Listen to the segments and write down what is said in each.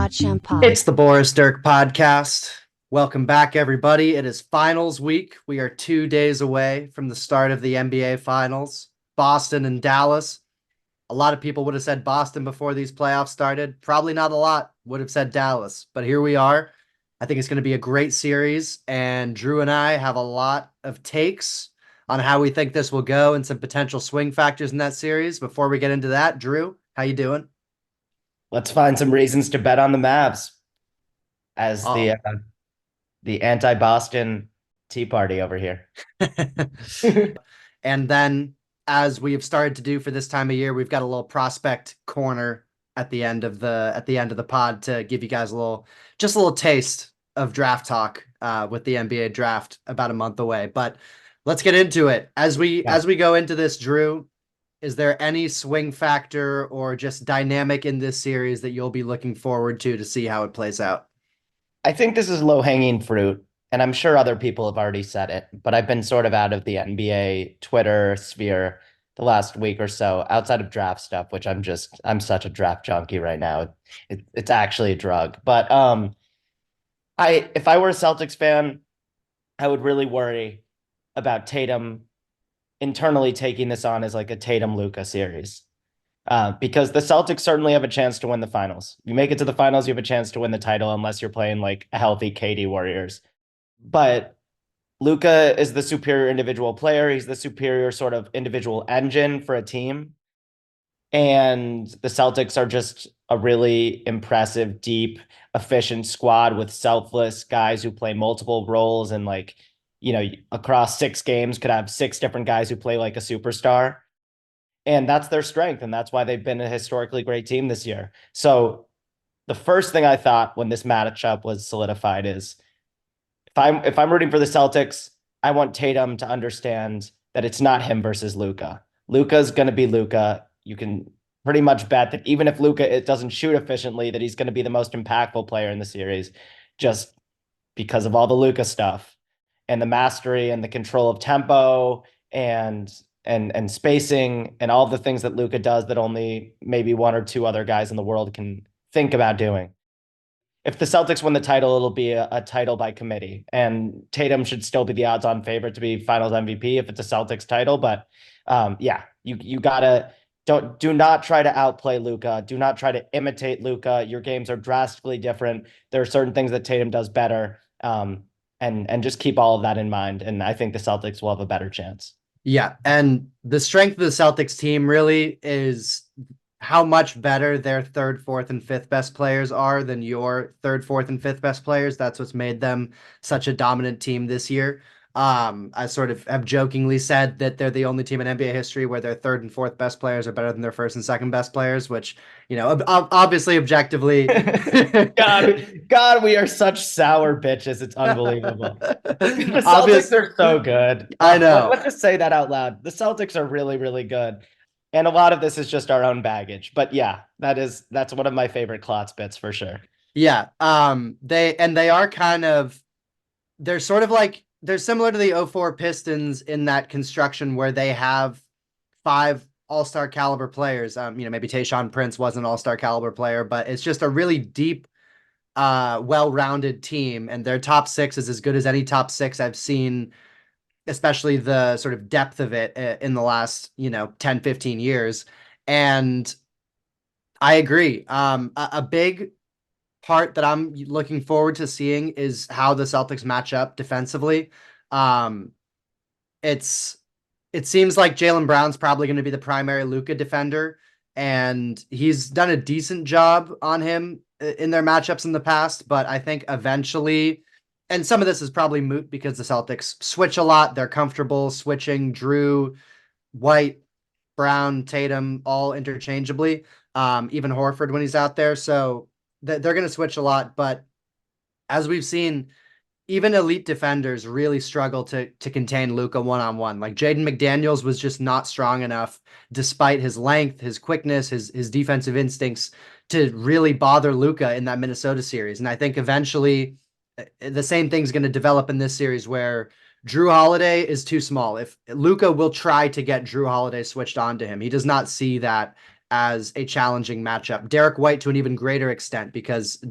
It's the Boris Dirk podcast. Welcome back, everybody. It is finals week. We are 2 days away from the start of the NBA finals. Boston and Dallas. A lot of people would have said Boston before these playoffs started. Probably not a lot would have said Dallas, but here we are. I think it's going to be a great series, and Drew and I have a lot of takes on how we think this will go and some potential swing factors in that series. Before we get into that, Drew, how you doing? Let's find some reasons to bet on the Mavs as Oh. the anti-Boston Tea Party over here. And then, as we have started to do for this time of year, we've got a little prospect corner at the end of the pod to give you guys just a little taste of draft talk with the NBA draft about a month away. But let's get into it. As we go into this, Drew, is there any swing factor or just dynamic in this series that you'll be looking forward to see how it plays out? I think this is low-hanging fruit, and I'm sure other people have already said it, but I've been sort of out of the NBA Twitter sphere the last week or so, outside of draft stuff, which I'm such a draft junkie right now. It's actually a drug. But if I were a Celtics fan, I would really worry about Tatum internally taking this on as like a Tatum Luka series. Because the Celtics certainly have a chance to win the finals. You make it to the finals, you have a chance to win the title unless you're playing like a healthy KD Warriors. But Luka is the superior individual player. He's the superior sort of individual engine for a team. And the Celtics are just a really impressive, deep, efficient squad with selfless guys who play multiple roles and across 6 games could have 6 different guys who play like a superstar. And that's their strength. And that's why they've been a historically great team this year. So the first thing I thought when this matchup was solidified is if I'm rooting for the Celtics, I want Tatum to understand that it's not him versus Luka. Luka's going to be Luka. You can pretty much bet that even if Luka doesn't shoot efficiently, that he's going to be the most impactful player in the series just because of all the Luka stuff and the mastery and the control of tempo and spacing and all the things that Luka does that only maybe one or two other guys in the world can think about doing. If the Celtics win the title, it'll be a title by committee, and Tatum should still be the odds-on favorite to be Finals MVP if it's a Celtics title. But you gotta do not try to outplay Luka. Do not try to imitate Luka. Your games are drastically different. There are certain things that Tatum does better, and just keep all of that in mind. And I think the Celtics will have a better chance. Yeah, and the strength of the Celtics team really is how much better their third, fourth, and fifth best players are than your third, fourth, and fifth best players. That's what's made them such a dominant team this year. I sort of have jokingly said that they're the only team in NBA history where their third and fourth best players are better than their first and second best players, which, obviously objectively. God, we are such sour bitches. It's unbelievable. The Celtics are so good. I know. Let's just say that out loud. The Celtics are really, really good. And a lot of this is just our own baggage. But yeah, that's one of my favorite Klotz bits for sure. Yeah. They are they're sort of like they're similar to the '04 Pistons in that construction where they have 5 all-star caliber players. Maybe Tayshaun Prince was an all-star caliber player, but it's just a really deep, well-rounded team, and their top 6 is as good as any top 6 I've seen, especially the sort of depth of it in the last, 10, 15 years. And I agree. A big part that I'm looking forward to seeing is how the Celtics match up defensively. It seems like Jaylen Brown's probably going to be the primary Luka defender, and he's done a decent job on him in their matchups in the past, but I think eventually, and some of this is probably moot because the Celtics switch a lot. They're comfortable switching Drew, White, Brown, Tatum, all interchangeably, even Horford when he's out there. So they're going to switch a lot. But as we've seen, even elite defenders really struggle to contain Luka one-on-one. Like Jaden McDaniels was just not strong enough, despite his length, his quickness, his defensive instincts, to really bother Luka in that Minnesota series. And I think eventually the same thing's going to develop in this series where Drew Holiday is too small. If Luka will try to get Drew Holiday switched on to him, he does not see that as a challenging matchup. Derek White to an even greater extent because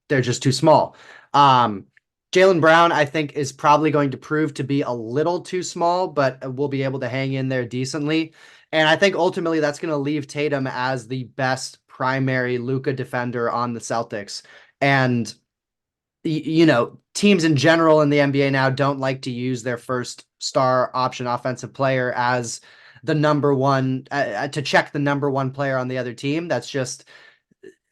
they're just too small. Jaylen Brown, I think, is probably going to prove to be a little too small, but will be able to hang in there decently. And I think ultimately that's going to leave Tatum as the best primary Luka defender on the Celtics. And teams in general in the NBA now don't like to use their first star option offensive player as the number one to check the number one player on the other team. That's just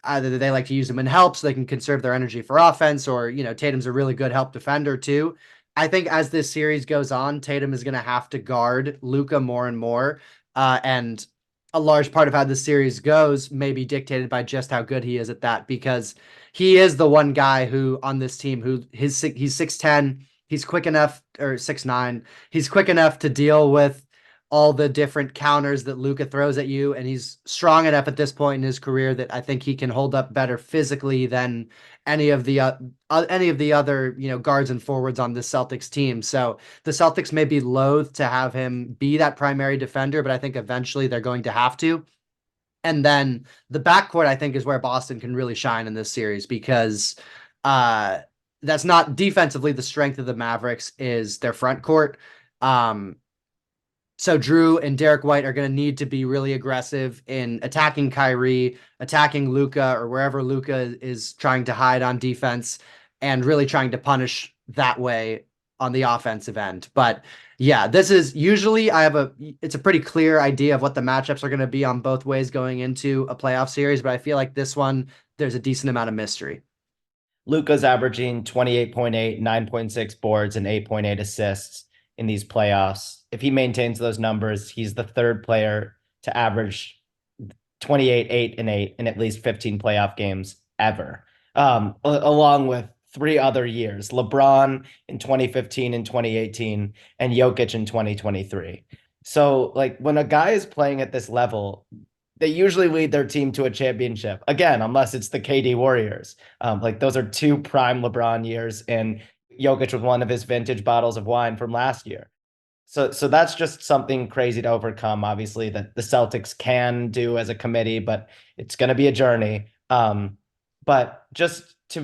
either they like to use them in help so they can conserve their energy for offense, or Tatum's a really good help defender too. I think as this series goes on, Tatum is going to have to guard Luka more and more, and a large part of how this series goes may be dictated by just how good he is at that, because he is the one guy who on this team who he's 6'10", he's quick enough, or 6'9", he's quick enough to deal with all the different counters that Luka throws at you, and he's strong enough at this point in his career that I think he can hold up better physically than any of the other guards and forwards on the Celtics team. So the Celtics may be loath to have him be that primary defender, but I think eventually they're going to have to. And then the backcourt, I think, is where Boston can really shine in this series, because that's not defensively the strength of the Mavericks is their front court. So Drew and Derek White are going to need to be really aggressive in attacking Kyrie, attacking Luka, or wherever Luka is trying to hide on defense, and really trying to punish that way on the offensive end. But yeah, this is usually it's a pretty clear idea of what the matchups are going to be on both ways going into a playoff series. But I feel like this one, there's a decent amount of mystery. Luka's averaging 28.8, 9.6 boards, and 8.8 assists in these playoffs. If he maintains those numbers, he's the third player to average 28, 8, and 8 in at least 15 playoff games ever, along with three other years: LeBron in 2015 and 2018, and Jokic in 2023. So, like, when a guy is playing at this level, they usually lead their team to a championship. Again, unless it's the KD Warriors. Like, those are two prime LeBron years, and Jokic with one of his vintage bottles of wine from last year. So that's just something crazy to overcome, obviously, that the Celtics can do as a committee, but it's going to be a journey. But just to,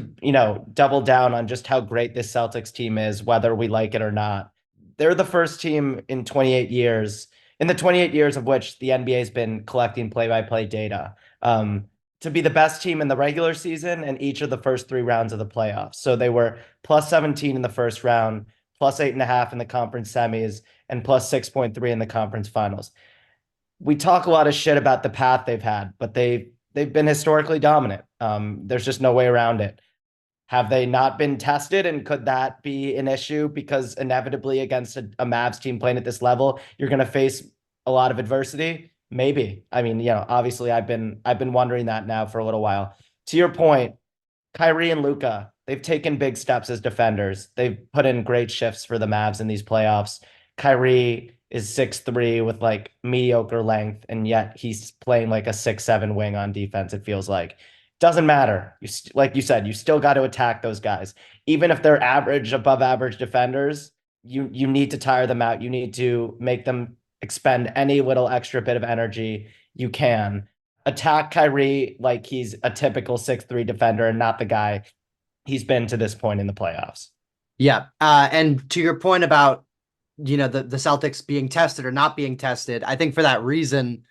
double down on just how great this Celtics team is, whether we like it or not, they're the first team in 28 years, in the 28 years of which the NBA has been collecting play-by-play data, to be the best team in the regular season and each of the first three rounds of the playoffs. So they were plus 17 in the first round, plus 8.5 in the conference semis, and plus 6.3 in the conference finals. We talk a lot of shit about the path they've had, but they've been historically dominant. There's just no way around it. Have they not been tested, and could that be an issue? Because inevitably against a Mavs team playing at this level, you're going to face a lot of adversity. Maybe. I mean, obviously I've been wondering that now for a little while. To your point, Kyrie and Luka, they've taken big steps as defenders. They've put in great shifts for the Mavs in these playoffs. Kyrie is 6'3" with like mediocre length, and yet he's playing like a 6'7" wing on defense, it feels like. Doesn't matter. Like you said, you still got to attack those guys. Even if they're average, above average defenders, you need to tire them out. You need to make them expend any little extra bit of energy you can. Attack Kyrie like he's a typical 6'3" defender and not the guy he's been to this point in the playoffs. Yeah. And to your point about, the Celtics being tested or not being tested, I think for that reason,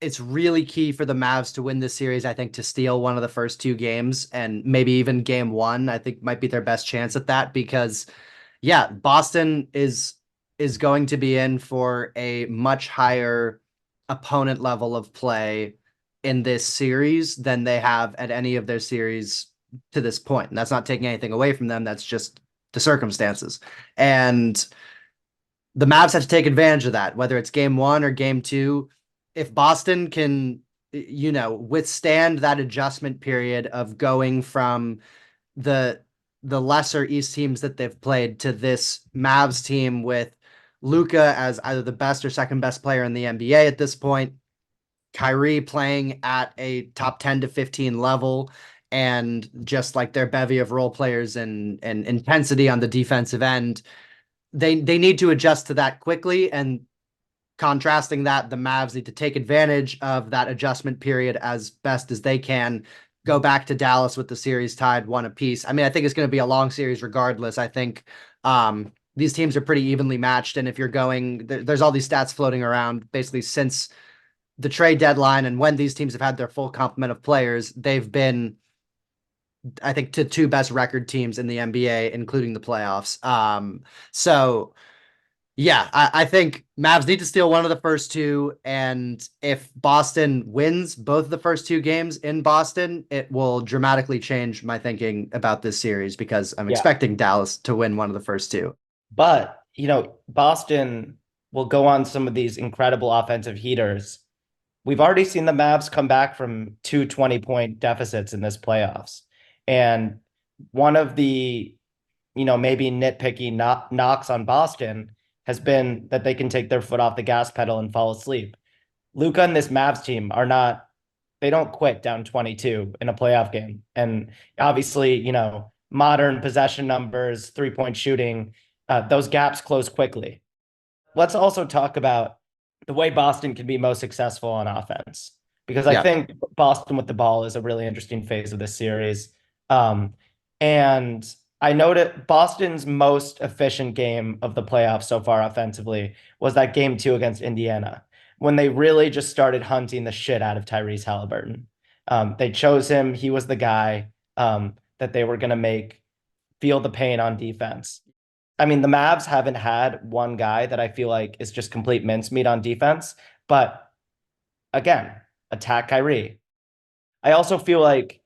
it's really key for the Mavs to win this series, I think, to steal one of the first two games, and maybe even game one, I think might be their best chance at that, because yeah, Boston is going to be in for a much higher opponent level of play in this series than they have at any of their series to this point. And that's not taking anything away from them. That's just the circumstances. And the Mavs have to take advantage of that, whether it's game one or game two. If Boston can, withstand that adjustment period of going from the lesser East teams that they've played to this Mavs team with Luka as either the best or second best player in the NBA at this point, Kyrie playing at a top 10 to 15 level, and just like their bevy of role players and intensity on the defensive end, they need to adjust to that quickly. And contrasting that, the Mavs need to take advantage of that adjustment period as best as they can. Go back to Dallas with the series tied one apiece. I mean, I think it's going to be a long series regardless. I think these teams are pretty evenly matched. And if you're going, there's all these stats floating around basically since the trade deadline and when these teams have had their full complement of players, they've been, I think, to two best record teams in the NBA, including the playoffs. So yeah, I think Mavs need to steal one of the first two. And if Boston wins both of the first two games in Boston, it will dramatically change my thinking about this series because I'm Yeah. expecting Dallas to win one of the first two. But, Boston will go on some of these incredible offensive heaters. We've already seen the Mavs come back from two 20-point deficits in this playoffs. And one of the, maybe nitpicky knocks on Boston has been that they can take their foot off the gas pedal and fall asleep. Luka and this Mavs team are not, they don't quit down 22 in a playoff game. And obviously, modern possession numbers, 3-point shooting, those gaps close quickly. Let's also talk about the way Boston can be most successful on offense, because I Yeah. think Boston with the ball is a really interesting phase of this series. And I noted Boston's most efficient game of the playoffs so far offensively was that game 2 against Indiana, when they really just started hunting the shit out of Tyrese Halliburton. They chose him. He was the guy that they were going to make feel the pain on defense. I mean, the Mavs haven't had one guy that I feel like is just complete mincemeat on defense. But again, attack Kyrie. I also feel like,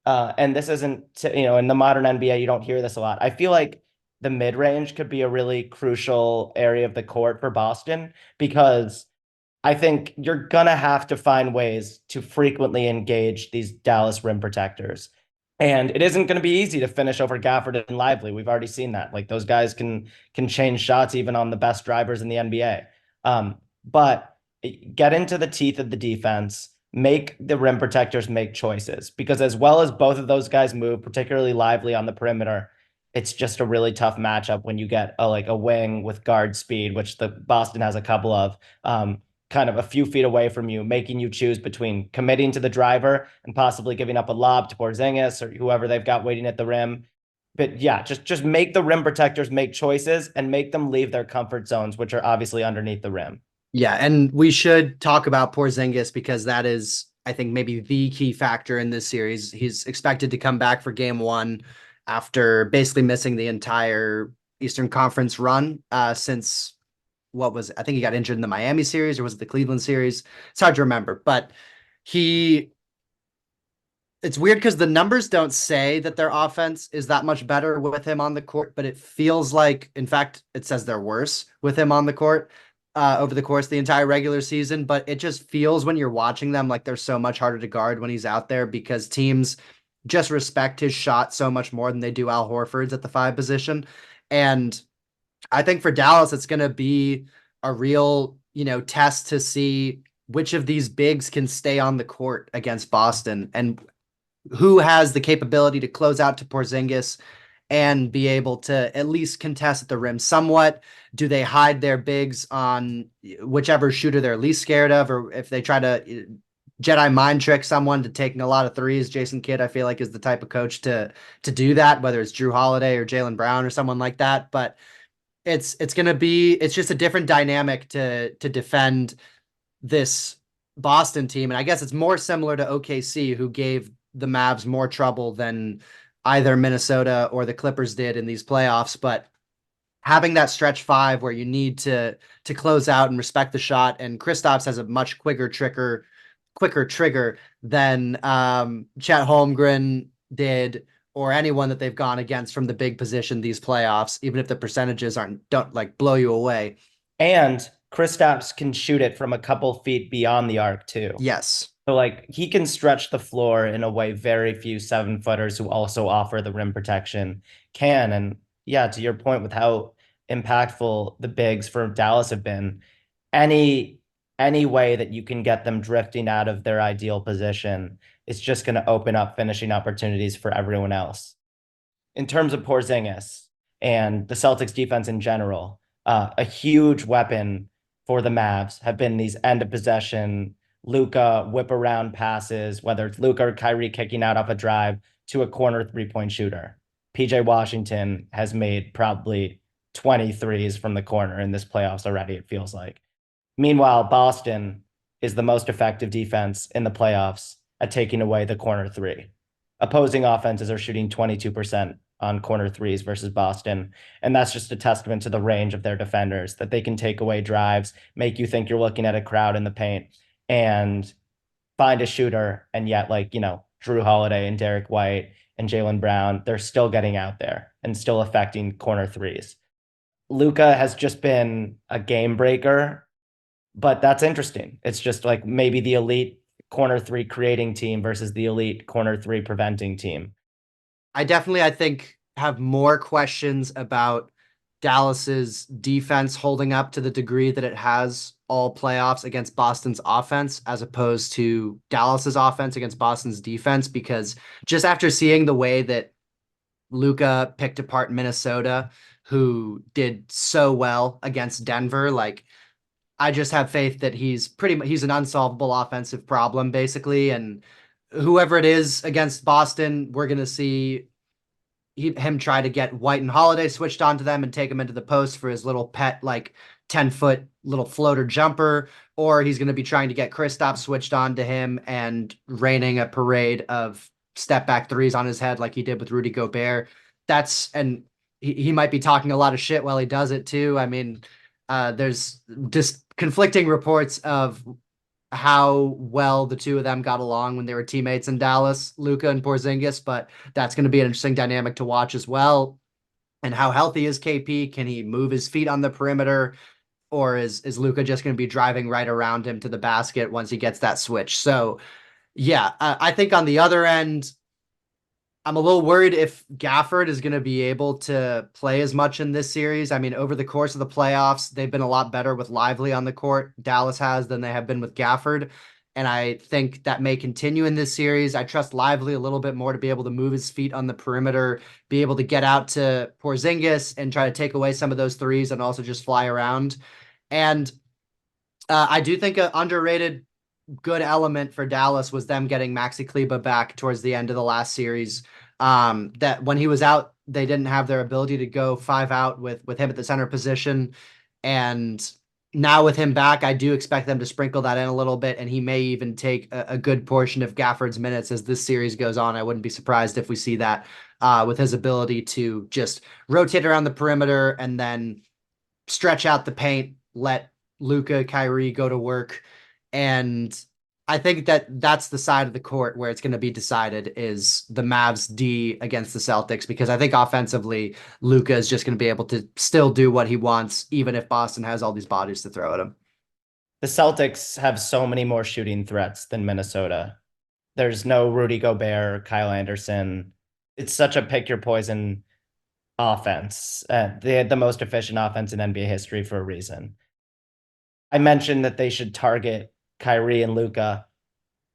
and this isn't, in the modern NBA, you don't hear this a lot. I feel like the mid range could be a really crucial area of the court for Boston, because I think you're going to have to find ways to frequently engage these Dallas rim protectors. And it isn't going to be easy to finish over Gafford and Lively. We've already seen that. Like, those guys can change shots even on the best drivers in the NBA. But get into the teeth of the defense, make the rim protectors make choices, because as well as both of those guys move, particularly Lively on the perimeter, it's just a really tough matchup when you get a wing with guard speed, which the Boston has a couple of. Kind of a few feet away from you, making you choose between committing to the driver and possibly giving up a lob to Porzingis or whoever they've got waiting at the rim. But yeah, just make the rim protectors make choices and make them leave their comfort zones, which are obviously underneath the rim. Yeah. And we should talk about Porzingis because that is, I think, maybe the key factor in this series. He's expected to come back for game one after basically missing the entire Eastern Conference run since what was, I think he got injured in the Miami series, or was it the Cleveland series? It's hard to remember, but he, it's weird because the numbers don't say that their offense is that much better with him on the court, but it feels like, in fact, it says they're worse with him on the court over the course of the entire regular season. But it just feels when you're watching them like they're so much harder to guard when he's out there because teams just respect his shot so much more than they do Al Horford's at the 5 position. And I think for Dallas, it's going to be a real, test to see which of these bigs can stay on the court against Boston and who has the capability to close out to Porzingis and be able to at least contest at the rim somewhat. Do they hide their bigs on whichever shooter they're least scared of, or if they try to Jedi mind trick someone to taking a lot of threes? Jason Kidd, I feel like, is the type of coach to do that, whether it's Drew Holiday or Jaylen Brown or someone like that. But it's gonna be, it's just a different dynamic to defend this Boston team. And I guess it's more similar to OKC, who gave the Mavs more trouble than either Minnesota or the Clippers did in these playoffs. But having that stretch 5 where you need to close out and respect the shot, and Kristaps has a much quicker trigger than Chet Holmgren did, or anyone that they've gone against from the big position these playoffs, even if the percentages don't like blow you away. And Kristaps can shoot it from a couple feet beyond the arc too. Yes. So he can stretch the floor in a way very few 7-footers who also offer the rim protection can. And yeah, to your point with how impactful the bigs for Dallas have been, any way that you can get them drifting out of their ideal position is just going to open up finishing opportunities for everyone else. In terms of Porzingis and the Celtics defense in general, a huge weapon for the Mavs have been these end of possession Luka whip around passes, whether it's Luka or Kyrie kicking out off a drive to a corner 3-point shooter. PJ Washington has made probably 23s from the corner in this playoffs already, it feels like. Meanwhile, Boston is the most effective defense in the playoffs at taking away the corner three. Opposing offenses are shooting 22% on corner threes versus Boston. And that's just a testament to the range of their defenders that they can take away drives, make you think you're looking at a crowd in the paint, and find a shooter. And yet, like, Drew Holiday and Derek White and Jaylen Brown, they're still getting out there and still affecting corner threes. Luka has just been a game breaker, but that's interesting. It's just like maybe the elite corner three creating team versus the elite corner three preventing team. I think, have more questions about Dallas's defense holding up to the degree that it has all playoffs against Boston's offense, as opposed to Dallas's offense against Boston's defense. Because just after seeing the way that Luka picked apart Minnesota, who did so well against Denver, like, I just have faith that he's an unsolvable offensive problem, basically. And whoever it is against Boston, we're gonna see him try to get White and Holiday switched onto them and take him into the post for his little pet, like 10-foot little floater jumper, or he's going to be trying to get Kristaps switched on to him and raining a parade of step back threes on his head like he did with Rudy Gobert. And he might be talking a lot of shit while he does it too. I mean, there's just conflicting reports of how well the two of them got along when they were teammates in Dallas, Luka and Porzingis, but that's going to be an interesting dynamic to watch as well. And how healthy is KP? Can he move his feet on the perimeter? Or is Luka just going to be driving right around him to the basket once he gets that switch? So, yeah, I think on the other end, I'm a little worried if Gafford is going to be able to play as much in this series. I mean, over the course of the playoffs, they've been a lot better with Lively on the court, Dallas has, than they have been with Gafford. And I think that may continue in this series. I trust Lively a little bit more to be able to move his feet on the perimeter, be able to get out to Porzingis and try to take away some of those threes and also just fly around. And I do think an underrated good element for Dallas was them getting Maxi Kleber back towards the end of the last series. That when he was out, they didn't have their ability to go 5 out with him at the center position. And now with him back, I do expect them to sprinkle that in a little bit, and he may even take a good portion of Gafford's minutes as this series goes on. I wouldn't be surprised if we see that with his ability to just rotate around the perimeter and then stretch out the paint, let Luka, Kyrie go to work. And I think that that's the side of the court where it's going to be decided, is the Mavs D against the Celtics, because I think offensively, Luka is just going to be able to still do what he wants, even if Boston has all these bodies to throw at him. The Celtics have so many more shooting threats than Minnesota. There's no Rudy Gobert or Kyle Anderson. It's such a pick your poison offense. They had the most efficient offense in NBA history for a reason. I mentioned that they should target Kyrie and Luka.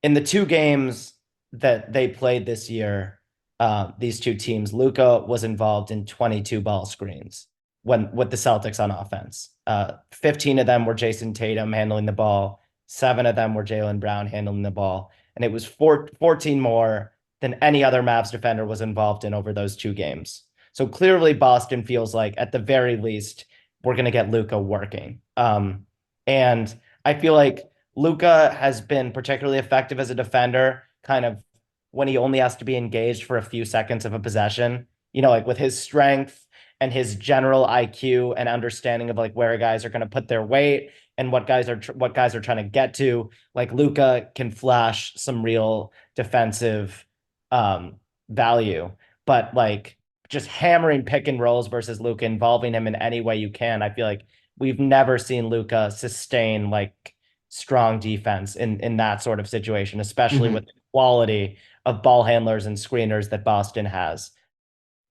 In the 2 games that they played this year, these two teams, Luka was involved in 22 ball screens with the Celtics on offense. 15 of them were Jason Tatum handling the ball. 7 of them were Jaylen Brown handling the ball. And it was 14 more than any other Mavs defender was involved in over those 2 games. So clearly Boston feels like at the very least, we're going to get Luka working. And I feel like Luka has been particularly effective as a defender, kind of when he only has to be engaged for a few seconds of a possession, like with his strength and his general IQ and understanding of like where guys are going to put their weight and what guys are trying to get to. Like Luka can flash some real defensive value, but like just hammering pick and rolls versus Luka, involving him in any way you can. I feel like we've never seen Luka sustain like strong defense in that sort of situation, especially with the quality of ball handlers and screeners that Boston has.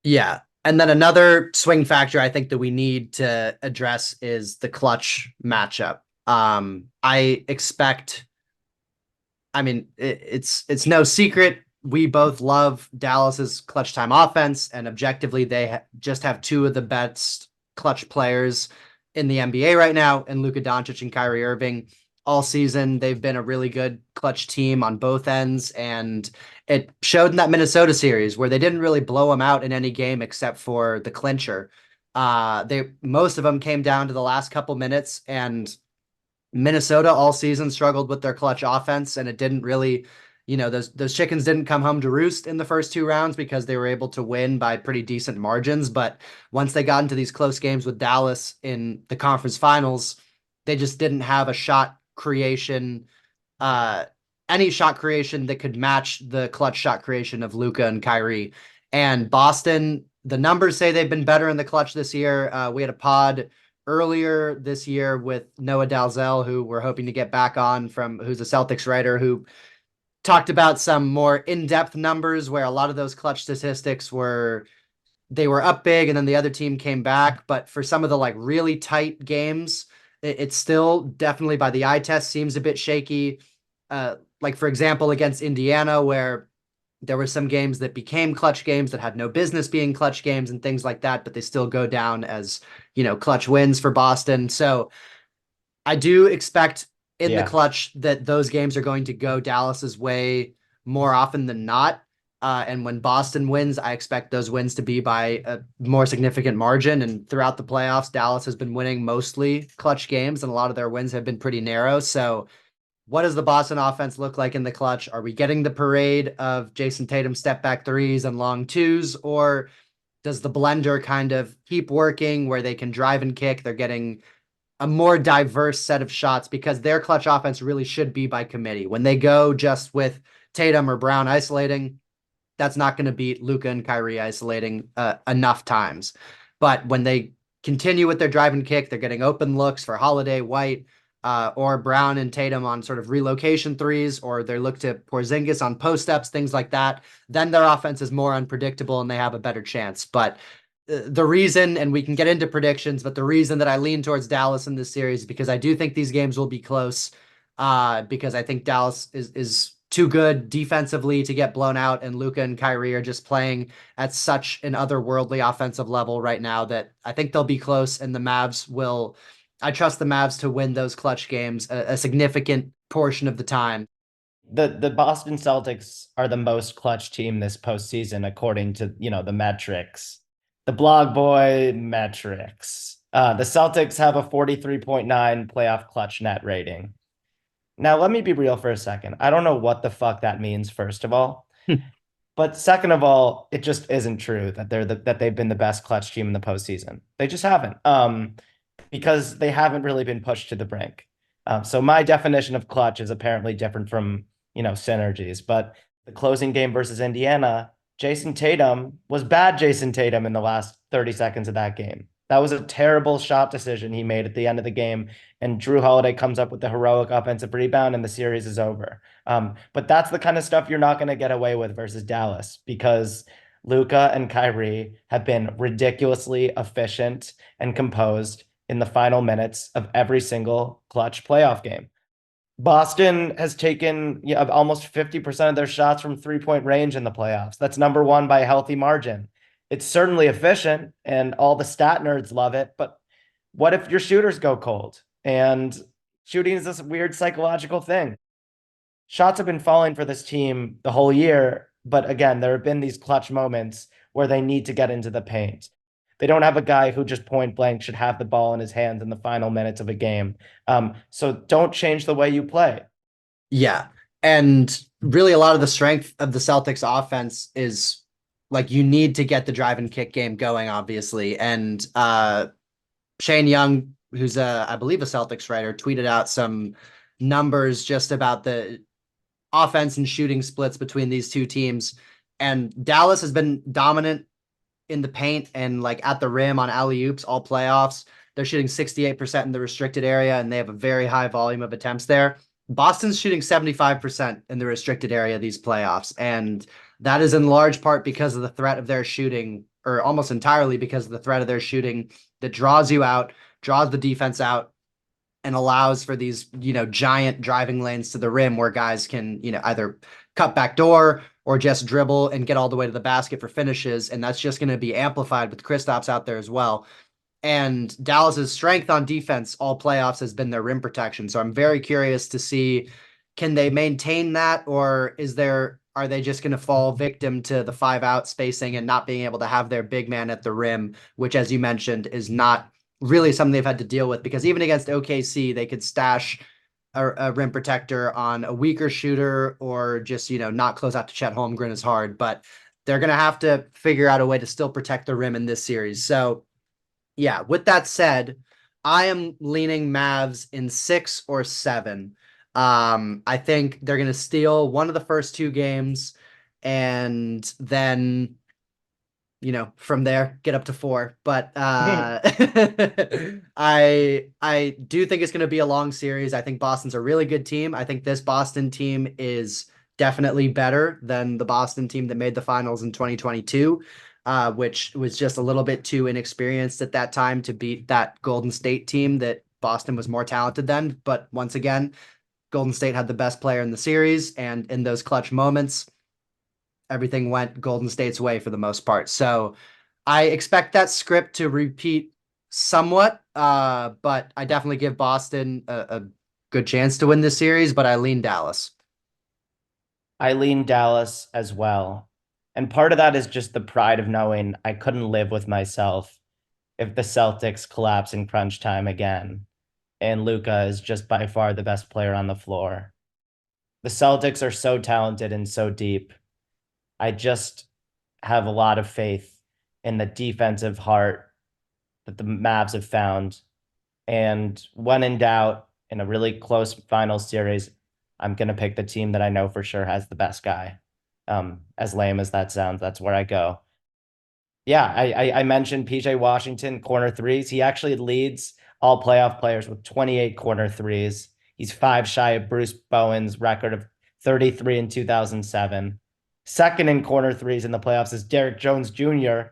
Yeah. And then another swing factor I think that we need to address is the clutch matchup. I expect, I mean, it's no secret we both love Dallas's clutch time offense, and objectively, they just have two of the best clutch players in the NBA right now, and Luka Doncic and Kyrie Irving. All season, they've been a really good clutch team on both ends, and it showed in that Minnesota series where they didn't really blow them out in any game except for the clincher. They most of them came down to the last couple minutes, and Minnesota all season struggled with their clutch offense, and it didn't really, those chickens didn't come home to roost in the first two rounds because they were able to win by pretty decent margins. But once they got into these close games with Dallas in the conference finals, they just didn't have a shot creation, uh, any shot creation that could match the clutch shot creation of Luka and Kyrie. And Boston, the numbers say they've been better in the clutch this year. We had a pod earlier this year with Noah Dalzell, who we're hoping to get back on who's a Celtics writer, who talked about some more in-depth numbers where a lot of those clutch statistics they were up big and then the other team came back. But for some of the like really tight games, it's still definitely by the eye test seems a bit shaky. Like for example, against Indiana, where there were some games that became clutch games that had no business being clutch games and things like that, but they still go down as, clutch wins for Boston. So I do expect in the Yeah. clutch that those games are going to go Dallas's way more often than not. And when Boston wins, I expect those wins to be by a more significant margin. And throughout the playoffs, Dallas has been winning mostly clutch games, and a lot of their wins have been pretty narrow. So what does the Boston offense look like in the clutch? Are we getting the parade of Jason Tatum step back threes and long twos, or does the blender kind of keep working where they can drive and kick? They're getting a more diverse set of shots because their clutch offense really should be by committee. When they go just with Tatum or Brown isolating, that's not going to beat Luka and Kyrie isolating enough times. But when they continue with their drive and kick, they're getting open looks for Holiday, White, or Brown and Tatum on sort of relocation threes, or they look to Porzingis on post ups, things like that. Then their offense is more unpredictable and they have a better chance. But the reason, and we can get into predictions, but the reason that I lean towards Dallas in this series is because I do think these games will be close. Because I think Dallas is too good defensively to get blown out, and Luka and Kyrie are just playing at such an otherworldly offensive level right now that I think they'll be close, and the Mavs will. I trust the Mavs to win those clutch games a significant portion of the time. The Boston Celtics are the most clutch team this postseason, according to, the metrics, the blog boy metrics. The Celtics have a 43.9 playoff clutch net rating. Now, let me be real for a second. I don't know what the fuck that means, first of all. But second of all, it just isn't true that that they've been the best clutch team in the postseason. They just haven't. Because they haven't really been pushed to the brink. So my definition of clutch is apparently different from, synergies. But the closing game versus Indiana, Jason Tatum was bad Jason Tatum in the last 30 seconds of that game. That was a terrible shot decision he made at the end of the game. And Drew Holiday comes up with the heroic offensive rebound and the series is over. But that's the kind of stuff you're not going to get away with versus Dallas because Luka and Kyrie have been ridiculously efficient and composed in the final minutes of every single clutch playoff game. Boston has taken almost 50% of their shots from three-point range in the playoffs. That's number one by a healthy margin. It's certainly efficient and all the stat nerds love it, but what if your shooters go cold? And shooting is this weird psychological thing. Shots have been falling for this team the whole year, but again, there have been these clutch moments where they need to get into the paint. They don't have a guy who just point blank should have the ball in his hands in the final minutes of a game. So don't change the way you play. Yeah. And really a lot of the strength of the Celtics offense is like you need to get the drive and kick game going, obviously. And Shane Young, who's I believe a Celtics writer, tweeted out some numbers just about the offense and shooting splits between these two teams. And Dallas has been dominant in the paint and like at the rim on alley-oops all playoffs. They're shooting 68% in the restricted area, and they have a very high volume of attempts there. Boston's shooting 75% in the restricted area these playoffs, and that is in large part because of the threat of their shooting, or almost entirely because of the threat of their shooting that draws you out, draws the defense out, and allows for these, giant driving lanes to the rim where guys can, either cut back door or just dribble and get all the way to the basket for finishes. And that's just going to be amplified with Kristaps out there as well. And Dallas's strength on defense all playoffs has been their rim protection. So I'm very curious to see, can they maintain that, or are they just going to fall victim to the 5-out spacing and not being able to have their big man at the rim, which, as you mentioned, is not really something they've had to deal with, because even against OKC, they could stash a rim protector on a weaker shooter, or just, not close out to Chet Holmgren as hard. But they're going to have to figure out a way to still protect the rim in this series. So yeah, with that said, I am leaning Mavs in 6 or 7. I think they're going to steal one of the first two games, and then, from there get up to 4. But I do think it's going to be a long series. I think Boston's a really good team. I think this Boston team is definitely better than the Boston team that made the finals in 2022, which was just a little bit too inexperienced at that time to beat that Golden State team that Boston was more talented than. But once again, Golden State had the best player in the series, and in those clutch moments, everything went Golden State's way for the most part. So I expect that script to repeat somewhat, but I definitely give Boston a good chance to win this series, but I lean Dallas. I lean Dallas as well. And part of that is just the pride of knowing I couldn't live with myself if the Celtics collapse in crunch time again. And Luka is just by far the best player on the floor. The Celtics are so talented and so deep. I just have a lot of faith in the defensive heart that the Mavs have found. And when in doubt, in a really close final series, I'm going to pick the team that I know for sure has the best guy. As lame as that sounds, that's where I go. Yeah, I mentioned PJ Washington corner threes. He actually leads all playoff players with 28 corner threes. He's 5 shy of Bruce Bowen's record of 33 in 2007. Second in corner threes in the playoffs is Derrick Jones Jr.,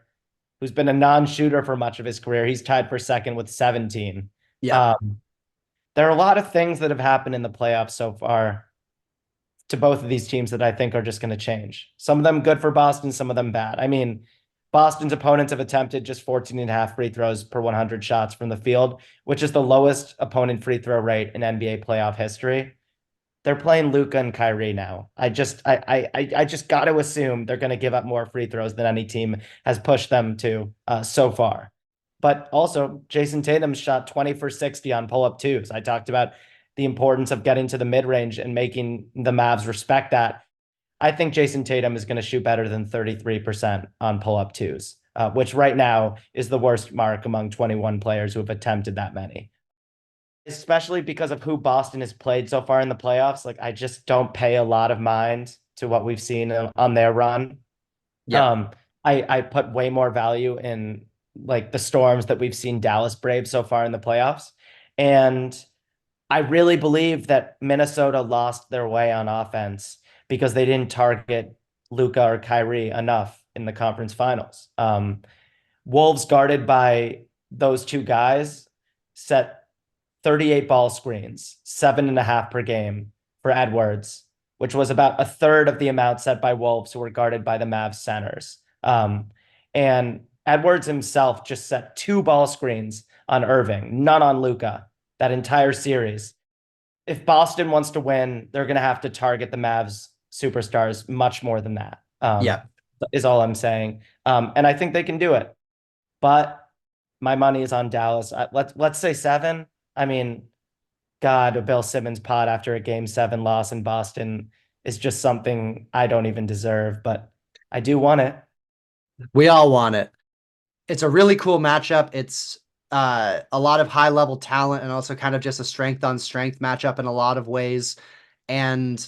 who's been a non-shooter for much of his career. He's tied for second with 17. Yeah. Um, there are a lot of things that have happened in the playoffs so far to both of these teams that I think are just going to change. Some of them good for Boston, some of them bad. I mean, Boston's opponents have attempted just 14 and a half free throws per 100 shots from the field, which is the lowest opponent free throw rate in NBA playoff history. They're playing Luka and Kyrie now. I just got to assume they're going to give up more free throws than any team has pushed them to so far. But also, Jason Tatum shot 20 for 60 on pull-up twos. I talked about the importance of getting to the mid-range and making the Mavs respect that. I think Jason Tatum is going to shoot better than 33% on pull-up twos, which right now is the worst mark among 21 players who have attempted that many. Especially because of who Boston has played so far in the playoffs. Like, I just don't pay a lot of mind to what we've seen on their run. Yeah. Um, I put way more value in like the storms that we've seen Dallas brave so far in the playoffs. And I really believe that Minnesota lost their way on offense because they didn't target Luka or Kyrie enough in the conference finals. Wolves guarded by those two guys set 38 ball screens, 7.5 per game for Edwards, which was about a third of the amount set by Wolves, who were guarded by the Mavs centers. And Edwards himself just set 2 ball screens on Irving, none on Luka, that entire series. If Boston wants to win, they're going to have to target the Mavs superstars much more than that. Yeah. Is all I'm saying. And I think they can do it. But my money is on Dallas. Let's say 7. I mean, God, a Bill Simmons pod after a game 7 loss in Boston is just something I don't even deserve, but I do want it. We all want it. It's a really cool matchup. It's a lot of high level talent, and also kind of just a strength on strength matchup in a lot of ways. And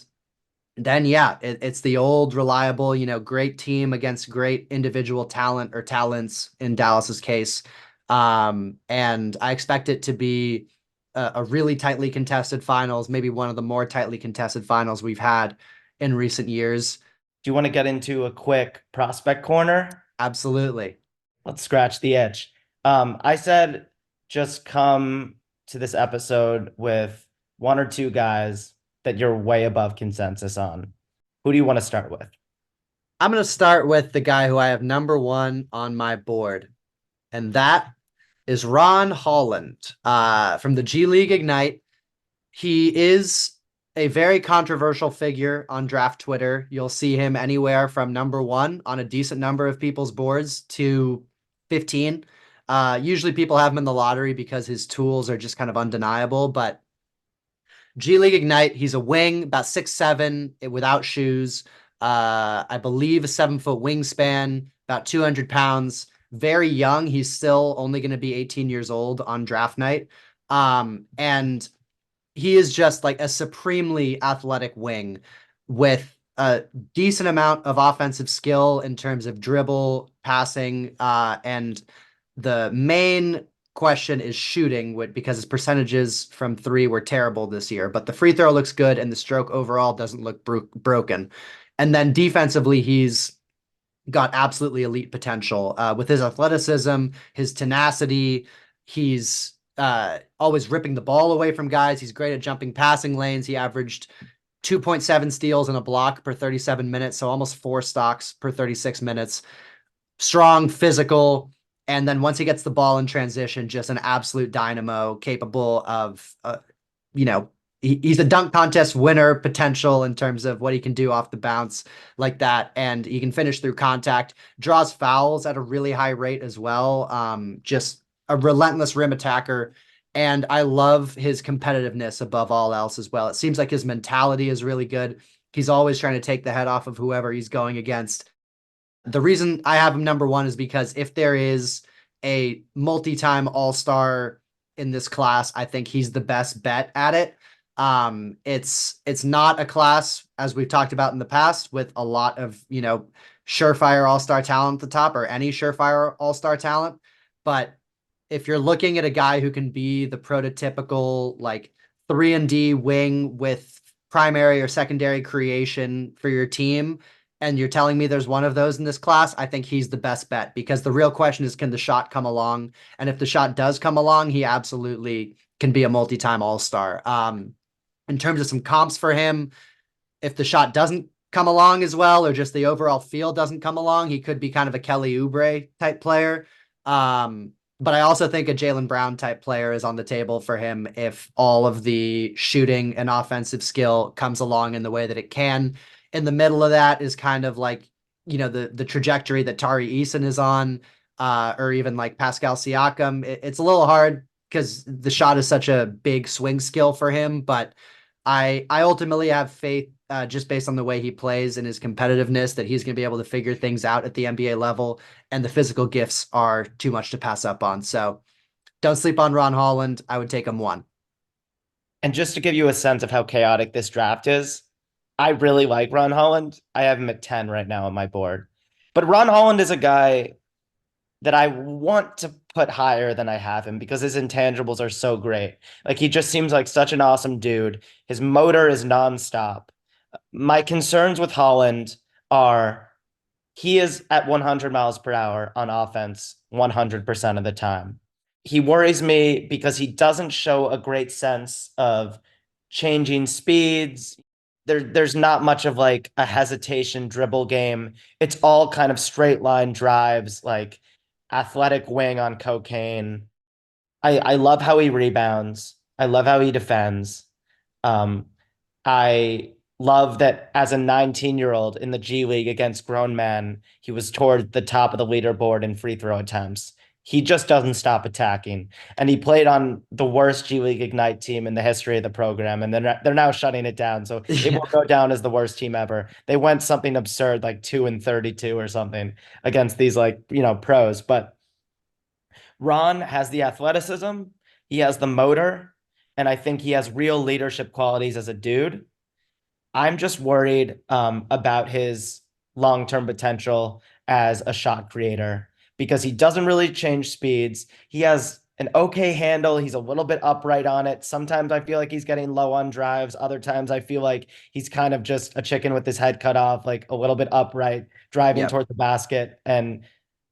then, yeah, it's the old reliable, great team against great individual talent, or talents in Dallas's case. And I expect it to be a really tightly contested finals, maybe one of the more tightly contested finals we've had in recent years. Do you want to get into a quick prospect corner? Absolutely. Let's scratch the itch. I said just come to this episode with 1 or 2 guys that you're way above consensus on. Who do you want to start with? I'm going to start with the guy who I have number 1 on my board, and that is Ron Holland from the G League Ignite. He is a very controversial figure on draft Twitter. You'll see him anywhere from number one on a decent number of people's boards to 15. Usually people have him in the lottery because his tools are just kind of undeniable. But G League Ignite, he's a wing, about 6'7", without shoes. I believe a 7-foot wingspan, about 200 pounds. Very young. He's still only going to be 18 years old on draft night. And he is just like a supremely athletic wing with a decent amount of offensive skill in terms of dribble, passing, and the main question is shooting because his percentages from three were terrible this year, but the free throw looks good and the stroke overall doesn't look broken. And then defensively, he's got absolutely elite potential with his athleticism, his tenacity. He's always ripping the ball away from guys. He's great at jumping passing lanes. He averaged 2.7 steals and a block per 37 minutes, so almost 4 stocks per 36 minutes. Strong, physical, and then once he gets the ball in transition, just an absolute dynamo, capable of, he's a dunk contest winner potential in terms of what he can do off the bounce like that. And he can finish through contact, draws fouls at a really high rate as well. Just a relentless rim attacker. And I love his competitiveness above all else as well. It seems like his mentality is really good. He's always trying to take the head off of whoever he's going against. The reason I have him number one is because if there is a multi-time all-star in this class, I think he's the best bet at it. It's not a class, as we've talked about in the past, with a lot of, surefire all-star talent at the top or any surefire all-star talent. But if you're looking at a guy who can be the prototypical like 3-and-D wing with primary or secondary creation for your team, and you're telling me there's one of those in this class, I think he's the best bet because the real question is, can the shot come along? And if the shot does come along, he absolutely can be a multi-time all-star. In terms of some comps for him, if the shot doesn't come along as well, or just the overall feel doesn't come along, he could be kind of a Kelly Oubre type player. But I also think a Jaylen Brown type player is on the table for him if all of the shooting and offensive skill comes along in the way that it can. In the middle of that is kind of like, the trajectory that Tari Eason is on, or even like Pascal Siakam. It's a little hard because the shot is such a big swing skill for him, but I ultimately have faith, just based on the way he plays and his competitiveness, that he's going to be able to figure things out at the NBA level, and the physical gifts are too much to pass up on. So don't sleep on Ron Holland. I would take him one. And just to give you a sense of how chaotic this draft is, I really like Ron Holland. I have him at 10 right now on my board. But Ron Holland is a guy that I want to put higher than I have him because his intangibles are so great. Like, he just seems like such an awesome dude. His motor is nonstop. My concerns with Holland are he is at 100 miles per hour on offense 100% of the time. He worries me because he doesn't show a great sense of changing speeds. There's not much of like a hesitation dribble game. It's all kind of straight line drives, like athletic wing on cocaine. I love how he rebounds. I love how he defends. I love that as a 19-year-old in the G League against grown men, he was toward the top of the leaderboard in free throw attempts. He just doesn't stop attacking. And he played on the worst G League Ignite team in the history of the program. And they're now shutting it down. So it Yeah. will go down as the worst team ever. They went something absurd, like 2-32 or something against these pros. But Ron has the athleticism, he has the motor, and I think he has real leadership qualities as a dude. I'm just worried about his long-term potential as a shot creator because he doesn't really change speeds. He has an okay handle. He's a little bit upright on it. Sometimes I feel like he's getting low on drives. Other times I feel like he's kind of just a chicken with his head cut off, like a little bit upright, driving Yep. toward the basket. And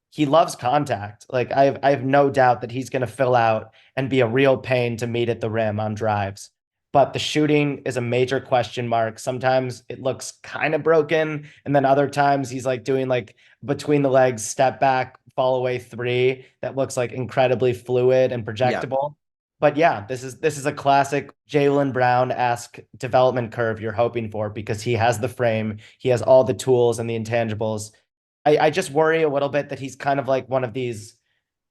he loves contact. Like I have no doubt that he's going to fill out and be a real pain to meet at the rim on drives. But the shooting is a major question mark. Sometimes it looks kind of broken, and then other times he's like doing like between the legs step back fall away three that looks like incredibly fluid and Yeah. projectable. But yeah, this is a classic Jaylen Brown-esque development curve you're hoping for because he has the frame, he has all the tools and the intangibles. I just worry a little bit that he's kind of like one of these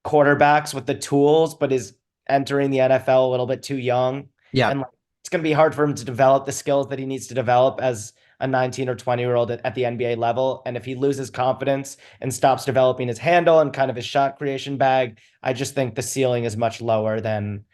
quarterbacks with the tools, but is entering the NFL a little bit too young. Yeah. And like, it's going to be hard for him to develop the skills that he needs to develop as a 19 or 20-year-old at the NBA level. And if he loses confidence and stops developing his handle and kind of his shot creation bag, I just think the ceiling is much lower than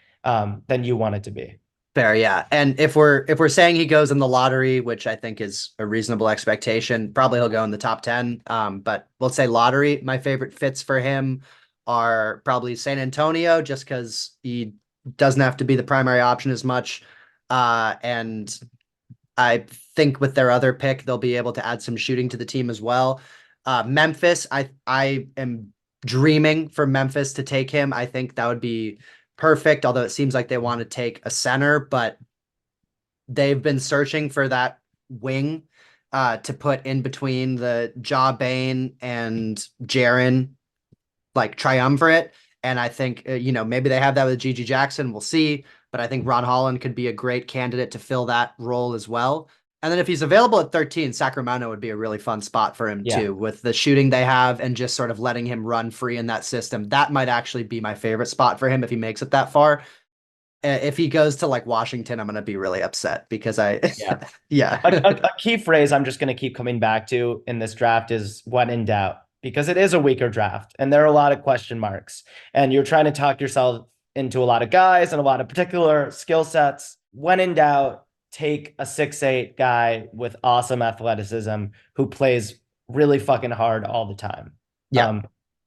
you want it to be. Fair, yeah. And if we're saying he goes in the lottery, which I think is a reasonable expectation, probably he'll go in the top 10. But we'll say lottery. My favorite fits for him are probably San Antonio, just because he doesn't have to be the primary option as much. And I think with their other pick, they'll be able to add some shooting to the team as well. Memphis, I am dreaming for Memphis to take him. I think that would be perfect, although it seems like they want to take a center, but they've been searching for that wing to put in between the Ja Bane and Jaren, like triumvirate. And I think, maybe they have that with Gigi Jackson. We'll see. But I think Ron Holland could be a great candidate to fill that role as well. And then if he's available at 13, Sacramento would be a really fun spot for him Yeah. too, with the shooting they have and just sort of letting him run free in that system. That might actually be my favorite spot for him if he makes it that far. If he goes to like Washington, I'm going to be really upset because Yeah. yeah, A key phrase I'm just going to keep coming back to in this draft is when in doubt, because it is a weaker draft and there are a lot of question marks. And you're trying to talk yourself into a lot of guys and a lot of particular skill sets. When in doubt, take a 6'8" guy with awesome athleticism who plays really fucking hard all the time. yeah,